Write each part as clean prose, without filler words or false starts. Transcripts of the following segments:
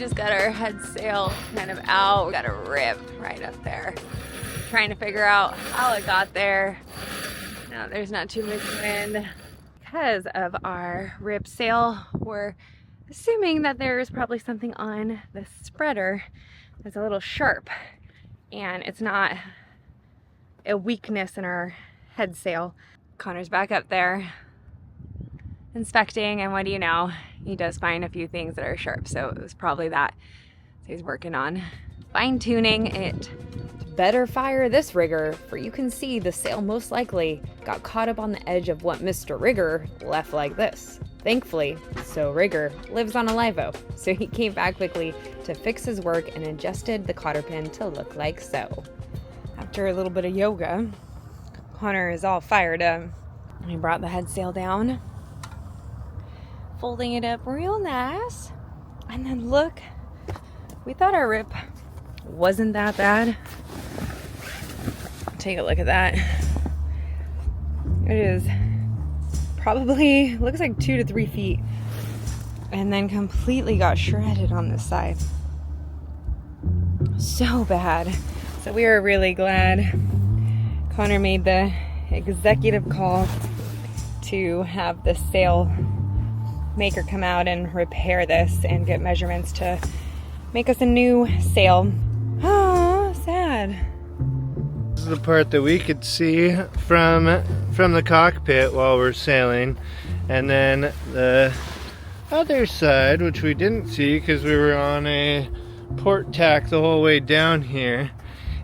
just got our head sail kind of out. We got a rip right up there. Trying to figure out how it got there. No, there's not too much wind. Because of our rib sail, we're assuming that there's probably something on the spreader that's a little sharp, and it's not a weakness in our head sail. Connor's back up there inspecting, and what do you know, he does find a few things that are sharp, so it was probably that. So he's working on fine-tuning it. Better fire this rigger, for you can see the sail most likely got caught up on the edge of what Mr. Rigger left like this. Thankfully, so Rigger lives on a livo, so he came back quickly to fix his work and adjusted the cotter pin to look like so. After a little bit of yoga, Connor is all fired up. He brought the head sail down, folding it up real nice, and then look, we thought our rip wasn't that bad. Take a look at that. It is probably, looks like 2 to 3 feet, and then completely got shredded on this side. So bad. So we were really glad Connor made the executive call to have the sail maker come out and repair this and get measurements to make us a new sail. Oh, sad. This is the part that we could see from the cockpit while we're sailing, and then the other side, which we didn't see because we were on a port tack the whole way down here,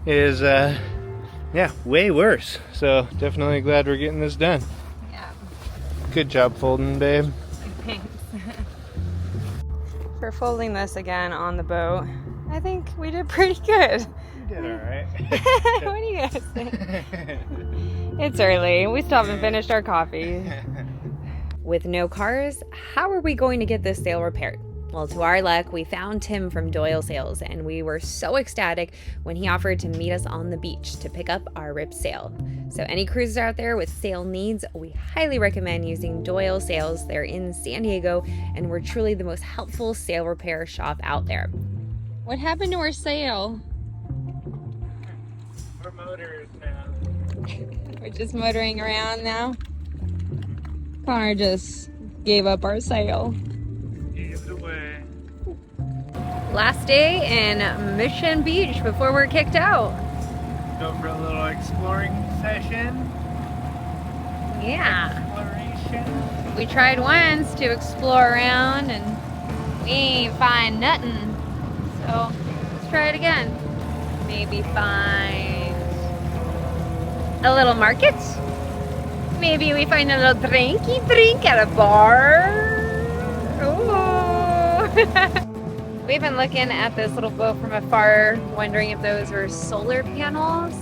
is yeah, way worse. So definitely glad we're getting this done. Yeah. Good job folding, babe. Thanks. For folding this again on the boat, I think we did pretty good. You did alright. What do you guys think? It's early. We still haven't finished our coffee. With no cars, how are we going to get this sail repaired? Well, to our luck, we found Tim from Doyle Sails, and we were so ecstatic when he offered to meet us on the beach to pick up our rip sail. So any cruisers out there with sail needs, we highly recommend using Doyle Sails. They're in San Diego, and we're truly the most helpful sail repair shop out there. What happened to our sail? Our motor is now. We're just motoring around now. Connor just gave up our sail. Gave it away. Last day in Mission Beach before we're kicked out. Go for a little exploring session. Yeah. Exploration. We tried once to explore around and we ain't find nothing. So let's try it again. Maybe find a little market. Maybe we find a little drinky drink at a bar. Ooh. We've been looking at this little boat from afar, wondering if those were solar panels.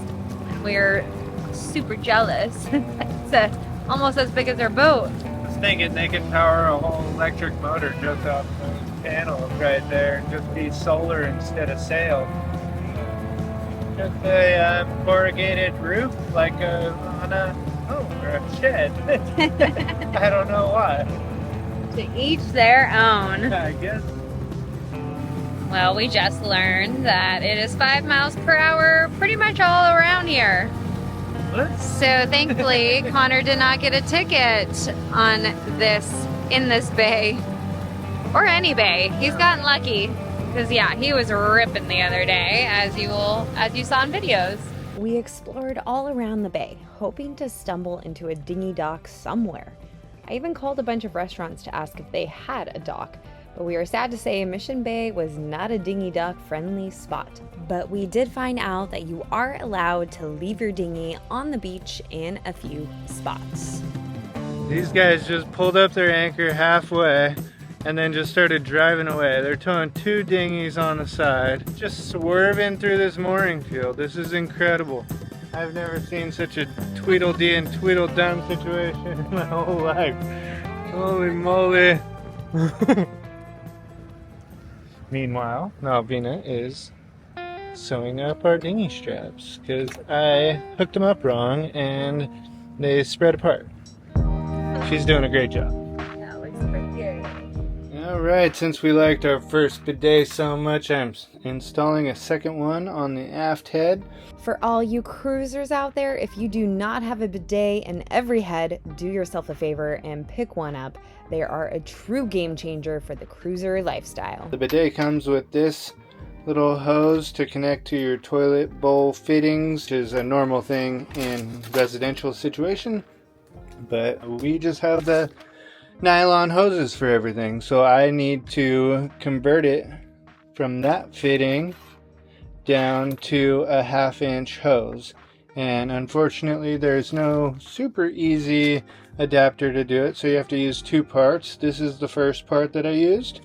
We're super jealous. It's almost as big as our boat. I was thinking they could power a whole electric motor just off those panels right there and just be solar instead of sail. Just a corrugated roof like on a home or a shed. I don't know why. To each their own. I guess. Well, we just learned that it is 5 miles per hour pretty much all around here. What? So thankfully, Connor did not get a ticket on in this bay, or any bay. He's gotten lucky, because yeah, he was ripping the other day, as you saw in videos. We explored all around the bay, hoping to stumble into a dinghy dock somewhere. I even called a bunch of restaurants to ask if they had a dock, but we are sad to say Mission Bay was not a dinghy dock friendly spot. But we did find out that you are allowed to leave your dinghy on the beach in a few spots. These guys just pulled up their anchor halfway and then just started driving away. They're towing 2 dinghies on the side, just swerving through this mooring field. This is incredible. I've never seen such a Tweedledee and Tweedledum situation in my whole life. Holy moly. Meanwhile, Nalvina is sewing up our dinghy straps because I hooked them up wrong and they spread apart. She's doing a great job. That looks pretty good. All Alright, since we liked our first bidet so much, I'm installing a second one on the aft head. For all you cruisers out there, if you do not have a bidet in every head, do yourself a favor and pick one up. They are a true game changer for the cruiser lifestyle. The bidet comes with this little hose to connect to your toilet bowl fittings, which is a normal thing in residential situation. But we just have the nylon hoses for everything, so I need to convert it from that fitting down to a 1/2-inch hose, and unfortunately there's no super easy adapter to do it, so you have to use 2 parts. This is the first part that I used,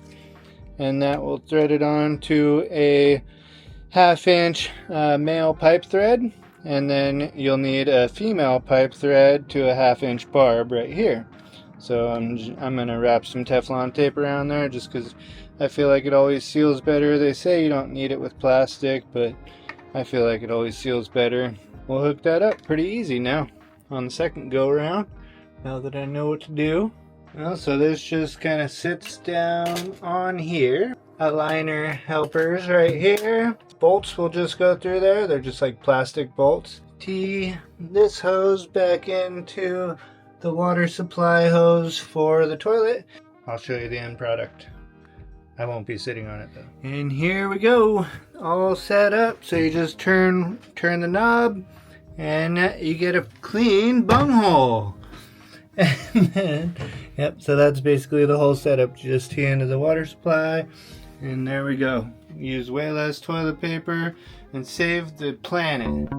and that will thread it on to a 1/2-inch male pipe thread, and then you'll need a female pipe thread to a 1/2-inch barb right here. So I'm gonna wrap some Teflon tape around there just because I feel like it always seals better. They say you don't need it with plastic, but I feel like it always seals better. We'll hook that up pretty easy now on the second go around, now that I know what to do. Well, so this just kind of sits down on here. Aligner helpers right here. Bolts will just go through there. They're just like plastic bolts. Tee this hose back into the water supply hose for the toilet. I'll show you the end product. I won't be sitting on it though. And here we go, all set up. So you just turn the knob and you get a clean bunghole. And then, yep, so that's basically the whole setup. Just tee into the water supply, and there we go. Use way less toilet paper and save the planet.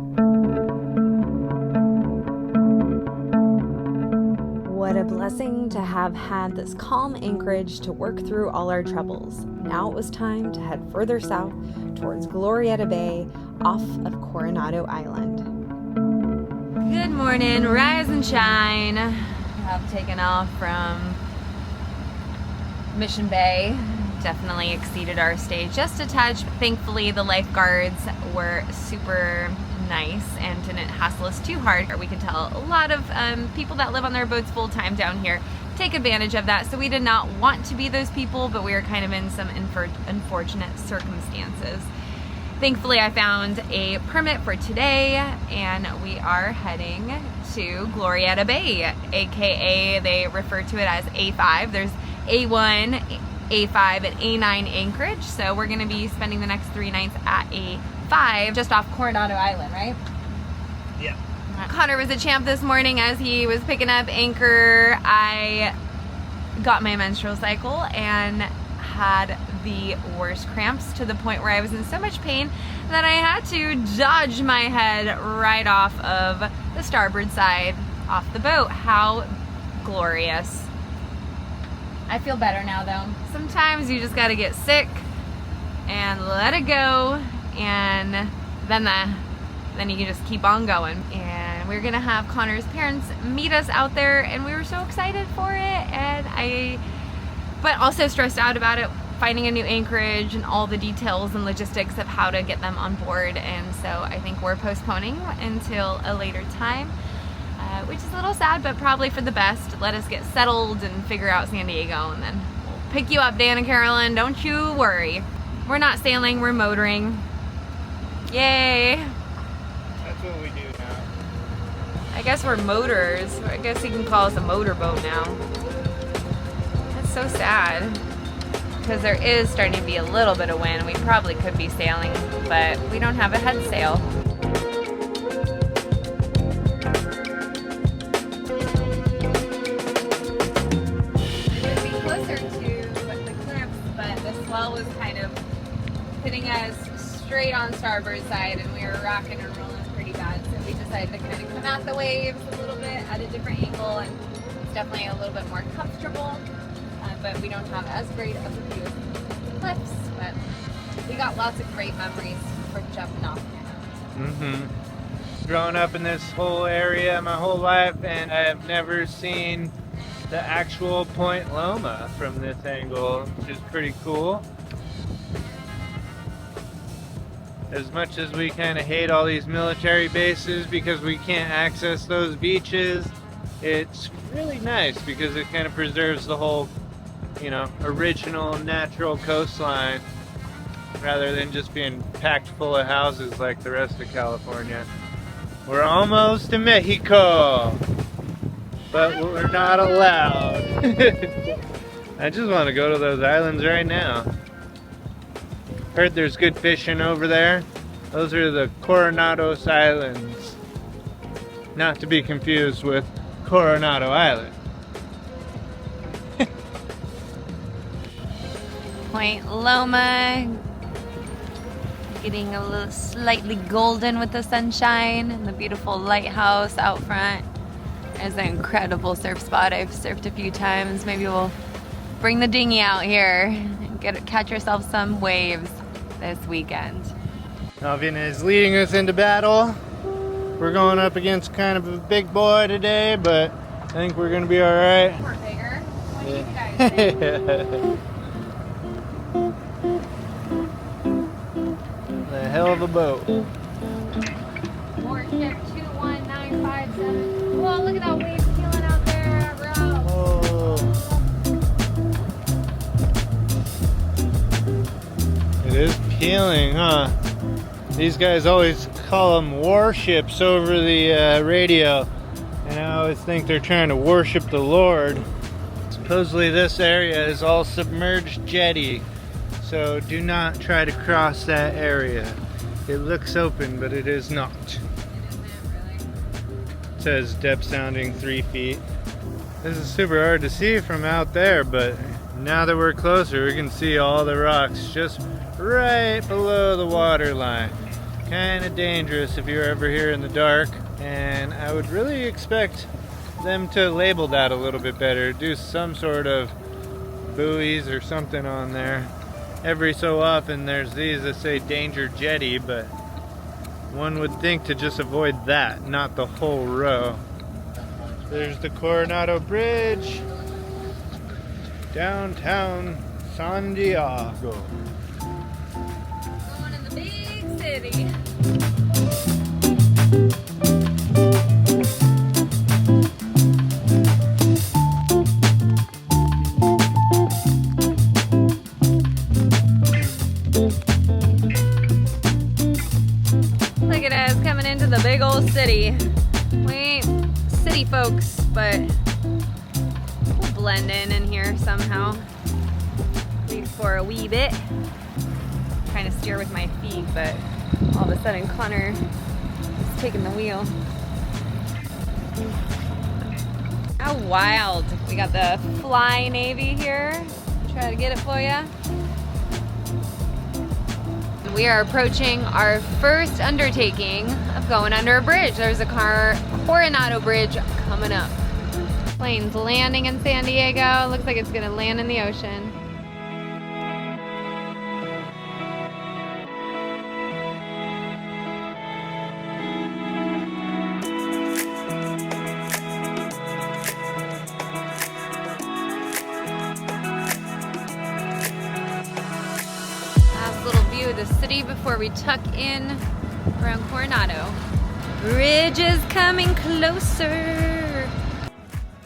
What a blessing to have had this calm anchorage to work through all our troubles. Now it was time to head further south towards Glorieta Bay off of Coronado Island. Good morning, rise and shine. I've taken off from Mission Bay. Definitely exceeded our stage just a touch. Thankfully, the lifeguards were super nice and didn't hassle us too hard. We could tell a lot of people that live on their boats full time down here take advantage of that, so we did not want to be those people, but we were kind of in some unfortunate circumstances. Thankfully, I found a permit for today, and we are heading to Glorieta Bay, aka they refer to it as A5. There's A1, A5, and A9 anchorage, so we're going to be spending the next 3 nights at A5 just off Coronado Island, right? Yeah. Connor was a champ this morning as he was picking up anchor. I got my menstrual cycle and had the worst cramps to the point where I was in so much pain that I had to dodge my head right off of the starboard side off the boat. How glorious. I feel better now though. Sometimes you just gotta get sick and let it go, and then you can just keep on going. And we're gonna have Connor's parents meet us out there, and we were so excited for it, but also stressed out about it, finding a new anchorage and all the details and logistics of how to get them on board. And so I think we're postponing until a later time, which is a little sad, but probably for the best. Let us get settled and figure out San Diego, and then we'll pick you up, Dan and Carolyn. Don't you worry. We're not sailing, we're motoring. Yay. That's what we do now. I guess we're motorers. I guess you can call us a motorboat now. That's so sad, because there is starting to be a little bit of wind. We probably could be sailing, but we don't have a head sail. It would be closer to the cliffs, but the swell was kind of hitting us straight on starboard side, and we were rocking and rolling pretty bad, so we decided to kind of come at the waves a little bit at a different angle, and it's definitely a little bit more comfortable, but we don't have as great of a view of the cliffs, but we got lots of great memories for jumping off. Growing up in this whole area my whole life, and I have never seen the actual Point Loma from this angle, which is pretty cool. As much as we kind of hate all these military bases because we can't access those beaches, it's really nice because it kind of preserves the whole you know, original natural coastline rather than just being packed full of houses like the rest of California. We're almost to Mexico, but we're not allowed. I just want to go to those islands right now. Heard there's good fishing over there. Those are the Coronado Islands. Not to be confused with Coronado Island. Point Loma, getting a little slightly golden with the sunshine, and the beautiful lighthouse out front. There's an incredible surf spot. I've surfed a few times. Maybe we'll bring the dinghy out here and catch ourselves some waves this weekend. Alvin is leading us into battle. We're going up against kind of a big boy today, but I think we're gonna be all right. We're bigger. What do you guys think? A hell of a boat. More ship 21957. Whoa, look at that wave peeling out there, bro. Oh. It is peeling, huh? These guys always call them warships over the radio, and I always think they're trying to worship the Lord. Supposedly this area is all submerged jetty, so do not try to cross that area. It looks open, but it is not. It Says depth sounding 3 feet. This is super hard to see from out there, but now that we're closer, we can see all the rocks just right below the water line. Kind of dangerous if you're ever here in the dark, and I would really expect them to label that a little bit better. Do some sort of buoys or something on there. Every so often there's these that say danger jetty, but one would think to just avoid that, not the whole row. There's the Coronado Bridge, downtown San Diego. Going in the big city. Look at us coming into the big old city. We ain't city folks, but we'll blend in here somehow. Wait for a wee bit. Trying to steer with my feet, but all of a sudden Connor is taking the wheel. How wild. We got the Fly Navy here. Try to get it for you. We are approaching our first undertaking of going under a bridge. There's a Coronado Bridge coming up. Plane's landing in San Diego. Looks like it's gonna land in the ocean. The city before we tuck in around Coronado. Bridge is coming closer.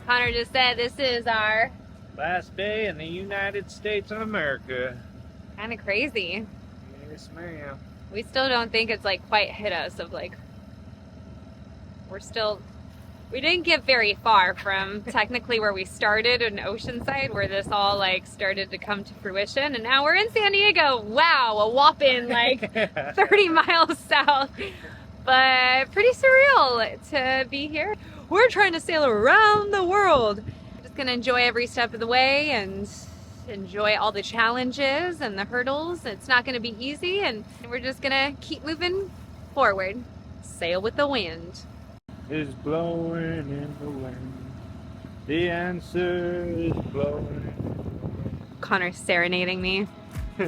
Connor just said this is our Last day in the United States of America. kind of crazy. Yes, ma'am. We still don't think it's like quite hit us of like we didn't get very far from technically where we started in Oceanside, where this all like started to come to fruition, and now we're in San Diego. Wow, a whopping like 30 miles south, but pretty surreal to be here. We're trying to sail around the world. Just gonna enjoy every step of the way and enjoy all the challenges and the hurdles. It's not gonna be easy, and we're just gonna keep moving forward. Sail with the wind. Is blowing in the wind. The answer is blowing. Connor's serenading me.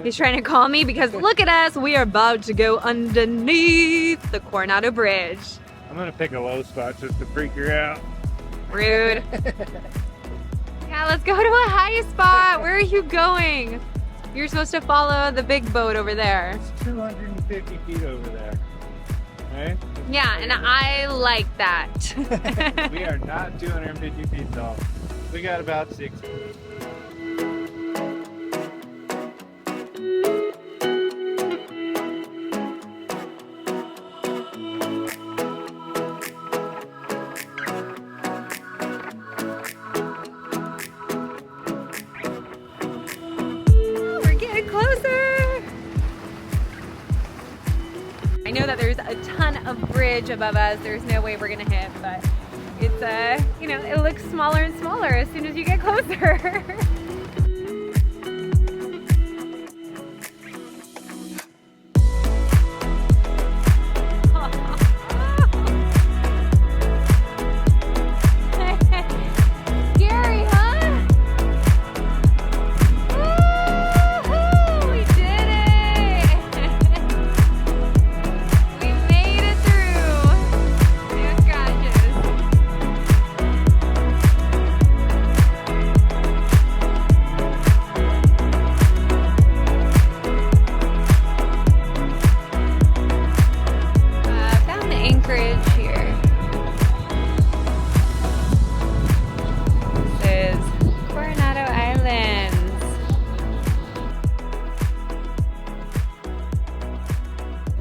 He's trying to call me because look at us, we are about to go underneath the Coronado Bridge. I'm gonna pick a low spot just to freak her out. Rude. Yeah, let's go to a high spot. Where are you going? You're supposed to follow the big boat over there. It's 250 feet over there. Right? Yeah, and I like that. We are not 250 feet tall. We got about 60. a bridge above us. There's no way we're gonna hit, but it's you know, it looks smaller and smaller as soon as you get closer.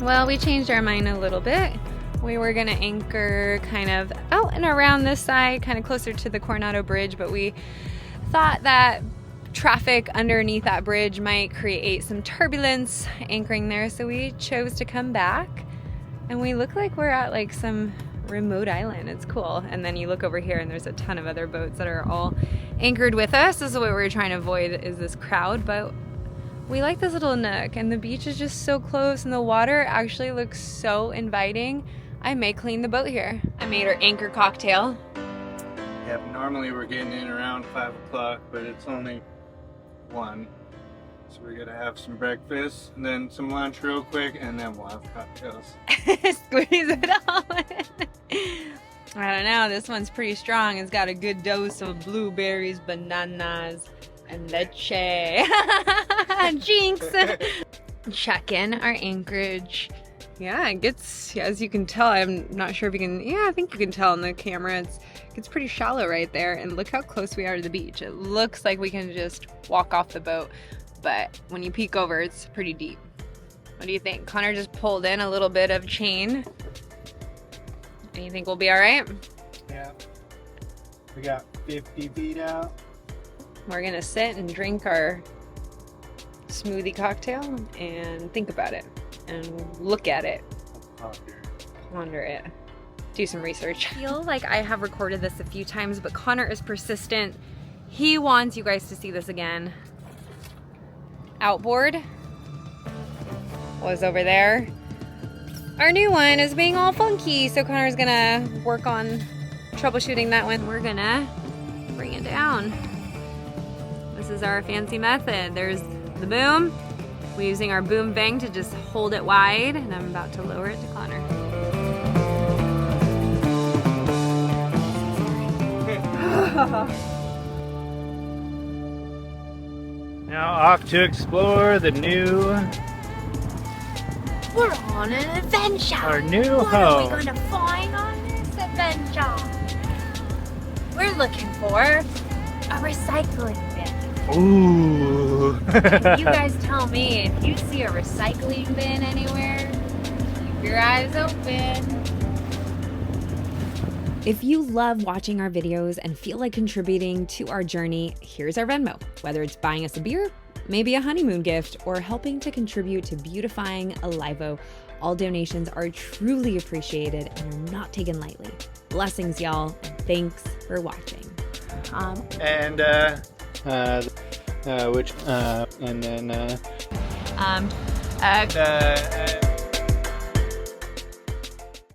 Well, we changed our mind a little bit. We were gonna anchor kind of out and around this side, kind of closer to the Coronado Bridge, but we thought that traffic underneath that bridge might create some turbulence anchoring there, so we chose to come back. And we look like we're at like some remote island. It's cool. And then you look over here and there's a ton of other boats that are all anchored with us. This is what we're trying to avoid, is this crowd, but we like this little nook, and the beach is just so close, and the water actually looks so inviting. I may clean the boat here. I made our anchor cocktail. Yep, normally we're getting in around 5 o'clock, but it's only 1. So we're gonna have some breakfast, and then some lunch real quick, and then we'll have cocktails. Squeeze it all in. I don't know, this one's pretty strong. It's got a good dose of blueberries, bananas, and leche. Jinx! Check in our anchorage. Yeah, it gets, as you can tell, I'm not sure if you can, yeah, I think you can tell on the camera, it's pretty shallow right there, and look how close we are to the beach. It looks like we can just walk off the boat, but when you peek over, it's pretty deep. What do you think? Connor just pulled in a little bit of chain. And you think we'll be all right? Yeah. We got 50 feet out. We're gonna sit and drink our smoothie cocktail and think about it and look at it, ponder it, do some research. I feel like I have recorded this a few times, but Connor is persistent. He wants you guys to see this again. Outboard was over there. Our new one is being all funky, so Connor's gonna work on troubleshooting that one. We're gonna bring it down. This is our fancy method. There's the boom. We're using our boom bang to just hold it wide, and I'm about to lower it to Connor. Now off to explore the new... We're on an adventure! Our new what home. What are we gonna find on this adventure? We're looking for a recycling bin. Ooh. You guys tell me, if you see a recycling bin anywhere, keep your eyes open. If you love watching our videos and feel like contributing to our journey, here's our Venmo. Whether it's buying us a beer, maybe a honeymoon gift, or helping to contribute to beautifying Alivo, all donations are truly appreciated and are not taken lightly. Blessings, y'all, and thanks for watching. And and then